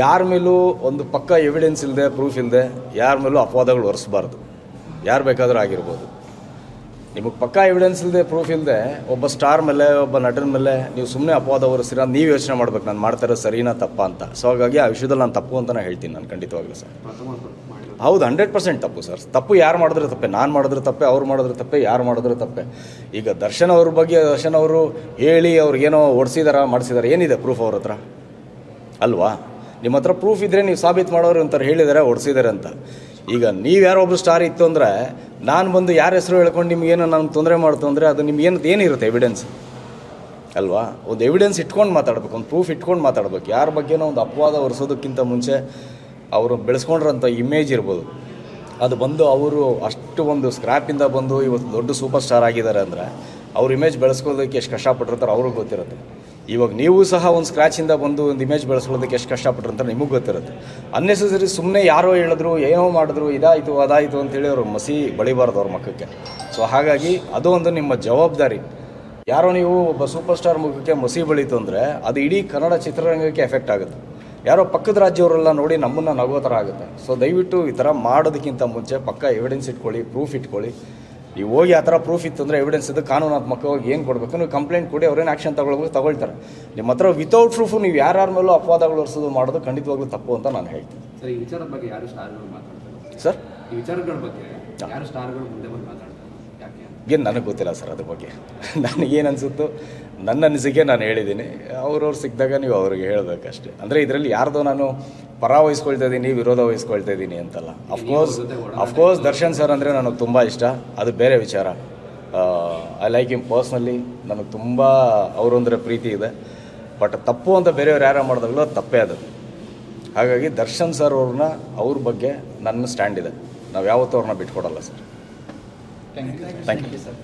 ಯಾರ ಮೇಲೂ ಒಂದು ಪಕ್ಕ ಎವಿಡೆನ್ಸ್ ಇಲ್ಲದೆ, ಪ್ರೂಫ್ ಇಲ್ಲದೆ ಯಾರ ಮೇಲೂ ಅಪವಾದಗಳು ಹೊರಿಸಬಾರ್ದು. ಯಾರು ಬೇಕಾದರೂ ಆಗಿರ್ಬೋದು. ನಿಮಗೆ ಪಕ್ಕ ಎವಿಡೆನ್ಸ್ ಇಲ್ಲದೆ, ಪ್ರೂಫ್ ಇಲ್ಲದೆ ಒಬ್ಬ ಸ್ಟಾರ್ ಮೇಲೆ, ಒಬ್ಬ ನಟನ ಮೇಲೆ ನೀವು ಸುಮ್ಮನೆ ಅಪವಾದ ಹೊರಿಸಿರ, ನೀವು ಯೋಚನೆ ಮಾಡ್ಬೇಕು ನಾನು ಮಾಡ್ತಾ ಇರೋದು ಸರಿನಾ ತಪ್ಪಾ ಅಂತ. ಸೊ ಹಾಗಾಗಿ ಆ ವಿಷಯದಲ್ಲಿ ನಾನು ತಪ್ಪು ಅಂತ ಹೇಳ್ತೀನಿ. ನಾನು ಖಂಡಿತವಾಗ್ಲೂ ಸರ್ ಹೌದು, 100% ತಪ್ಪು ಸರ್. ತಪ್ಪು ಯಾರು ಮಾಡಿದ್ರೆ ತಪ್ಪೆ, ನಾನು ಮಾಡಿದ್ರೆ ತಪ್ಪೆ, ಅವ್ರು ಮಾಡಿದ್ರೆ ತಪ್ಪೆ, ಯಾರು ಮಾಡಿದ್ರೆ ತಪ್ಪೆ. ಈಗ ದರ್ಶನ್ ಅವ್ರ ಬಗ್ಗೆ ದರ್ಶನ್ ಅವರು ಹೇಳಿ ಅವ್ರಿಗೇನೋ ಓಡಿಸಿದಾರ, ಮಾಡಿಸಿದಾರೆ, ಏನಿದೆ ಪ್ರೂಫ್ ಅವ್ರ ಹತ್ರ ಅಲ್ವಾ? ನಿಮ್ಮ ಹತ್ರ ಪ್ರೂಫ್ ಇದ್ದರೆ ನೀವು ಸಾಬೀತು ಮಾಡೋರು ಅಂತಾರೆ, ಹೇಳಿದ್ದಾರೆ ಓಡಿಸಿದ್ದಾರೆ ಅಂತ. ಈಗ ನೀವು ಯಾರೋ ಒಬ್ಬರು ಸ್ಟಾರ್ ಇತ್ತು ಅಂದರೆ ನಾನು ಬಂದು ಯಾರ ಹೆಸರು ಹೇಳ್ಕೊಂಡು ನಿಮ್ಗೇನೋ ನಾನು ತೊಂದರೆ ಮಾಡ್ತು ಅಂದರೆ ಅದು ನಿಮ್ಗೆ ಏನಿರುತ್ತೆ ಎವಿಡೆನ್ಸ್ ಅಲ್ವಾ? ಒಂದು ಎವಿಡೆನ್ಸ್ ಇಟ್ಕೊಂಡು ಮಾತಾಡ್ಬೇಕು, ಒಂದು ಪ್ರೂಫ್ ಇಟ್ಕೊಂಡು ಮಾತಾಡ್ಬೇಕು. ಯಾರ ಬಗ್ಗೆನೋ ಒಂದು ಅಪವಾದ ಹೊರಿಸೋದಕ್ಕಿಂತ ಮುಂಚೆ ಅವರು ಬೆಳೆಸ್ಕೊಂಡಿರೋಂಥ ಇಮೇಜ್ ಇರ್ಬೋದು, ಅದು ಬಂದು ಅವರು ಅಷ್ಟು ಒಂದು ಸ್ಕ್ರ್ಯಾಪಿಂದ ಬಂದು ಇವತ್ತು ದೊಡ್ಡ ಸೂಪರ್ ಸ್ಟಾರ್ ಆಗಿದ್ದಾರೆ ಅಂದರೆ ಅವ್ರ ಇಮೇಜ್ ಬೆಳೆಸ್ಕೊಳ್ಳೋದಕ್ಕೆ ಎಷ್ಟು ಕಷ್ಟಪಟ್ಟಿರ್ತಾರೆ ಅವ್ರಿಗೆ ಗೊತ್ತಿರುತ್ತೆ. ಇವಾಗ ನೀವು ಸಹ ಒಂದು ಸ್ಕ್ರ್ಯಾಚಿಂದ ಬಂದು ಒಂದು ಇಮೇಜ್ ಬೆಳೆಸ್ಕೊಳ್ಳೋದಕ್ಕೆ ಎಷ್ಟು ಕಷ್ಟಪಟ್ಟಿರ್ತಾರೆ ನಿಮಗೆ ಗೊತ್ತಿರುತ್ತೆ. ಅನ್ನೆಸೆಸರಿ ಸುಮ್ಮನೆ ಯಾರೋ ಹೇಳಿದ್ರು, ಏನೋ ಮಾಡಿದ್ರು, ಇದಾಯಿತು ಅದಾಯಿತು ಅಂತೇಳಿ ಅವರು ಮಸಿ ಬಳಿಬಾರ್ದು ಅವ್ರ ಮಕ್ಕಕ್ಕೆ. ಸೊ ಹಾಗಾಗಿ ಅದು ಒಂದು ನಿಮ್ಮ ಜವಾಬ್ದಾರಿ. ಯಾರೋ ನೀವು ಒಬ್ಬ ಸೂಪರ್ ಸ್ಟಾರ್ ಮುಖಕ್ಕೆ ಮಸಿ ಬಳಿತು ಅಂದರೆ ಅದು ಇಡೀ ಕನ್ನಡ ಚಿತ್ರರಂಗಕ್ಕೆ ಎಫೆಕ್ಟ್ ಆಗುತ್ತೆ. ಯಾರೋ ಪಕ್ಕದ ರಾಜ್ಯವರೆಲ್ಲ ನೋಡಿ ನಮ್ಮನ್ನು ನಗೋ ಥರ ಆಗುತ್ತೆ. ಸೊ ದಯವಿಟ್ಟು ಈ ಥರ ಮಾಡೋದಕ್ಕಿಂತ ಮುಂಚೆ ಪಕ್ಕ ಎವಿಡೆನ್ಸ್ ಇಟ್ಕೊಳ್ಳಿ, ಪ್ರೂಫ್ ಇಟ್ಕೊಳ್ಳಿ. ನೀವು ಹೋಗಿ ಆ ಥರ ಪ್ರೂಫ್ ಇತ್ತು ಅಂದರೆ ಎವಿಡೆನ್ಸ್ ಇದು ಕಾನೂನಾತ್ಮಕವಾಗಿ ಏನು ಕೊಡಬೇಕು, ನೀವು ಕಂಪ್ಲೇಂಟ್ ಕೊಡಿ, ಅವ್ರೇನು ಆ್ಯಕ್ಷನ್ ತಗೊಳ್ತಾರೆ. ನಿಮ್ಮ ಹತ್ರ ವಿತೌಟ್ ಪ್ರೂಫು ನೀವು ಯಾರ ಮೇಲೂ ಅಪವಾದಗಳು ಹೊರಿಸೋದು ಮಾಡೋದು ಖಂಡಿತವಾಗ್ಲೂ ತಪ್ಪು ಅಂತ ನಾನು ಹೇಳ್ತೀನಿ. ಸರ್, ಈ ವಿಚಾರದ ಬಗ್ಗೆ ಯಾರು ಸ್ಟಾರ್ಗಳು ಮಾತಾಡ್ತಾರೆ ಸರ್? ಈ ವಿಚಾರಗಳ ಬಗ್ಗೆ ಯಾರು ಸ್ಟಾರ್ಗಳು ಮುಂದೆ ಬಂದು ಮಾತಾಡ್ತಾರೆ? ಯಾಕೆ ಏನು ನನಗೆ ಗೊತ್ತಿಲ್ಲ ಸರ್ ಅದ್ರ ಬಗ್ಗೆ. ನನಗೇನು ಅನಿಸುತ್ತೋ ನನ್ನ ಅನಿಸಿಕೆ ನಾನು ಹೇಳಿದ್ದೀನಿ. ಅವ್ರವ್ರು ಸಿಕ್ಕಿದಾಗ ನೀವು ಅವ್ರಿಗೆ ಹೇಳಬೇಕಷ್ಟೇ. ಅಂದರೆ ಇದರಲ್ಲಿ ಯಾರ್ದೋ ನಾನು ಪರ ವಹಿಸ್ಕೊಳ್ತಾ ಇದ್ದೀನಿ, ವಿರೋಧ ವಹಿಸ್ಕೊಳ್ತಾ ಇದ್ದೀನಿ ಅಂತಲ್ಲ. ಅಫ್ಕೋರ್ಸ್ ದರ್ಶನ್ ಸರ್ ಅಂದರೆ ನನಗೆ ತುಂಬ ಇಷ್ಟ, ಅದು ಬೇರೆ ವಿಚಾರ. I like him personally. ನನಗೆ ತುಂಬ ಅವರಂದರೆ ಪ್ರೀತಿ ಇದೆ. ಬಟ್ ತಪ್ಪು ಅಂತ ಬೇರೆಯವ್ರು ಯಾರು ಮಾಡಿದಾಗಲೂ ಅದು ತಪ್ಪೇ ಅದು. ಹಾಗಾಗಿ ದರ್ಶನ್ ಸರ್ ಅವ್ರ ಬಗ್ಗೆ ನನ್ನ ಸ್ಟ್ಯಾಂಡ್ ಇದೆ. ನಾವು ಯಾವತ್ತೂ ಅವ್ರನ್ನ ಬಿಟ್ಕೊಡಲ್ಲ ಸರ್. Thank you sir.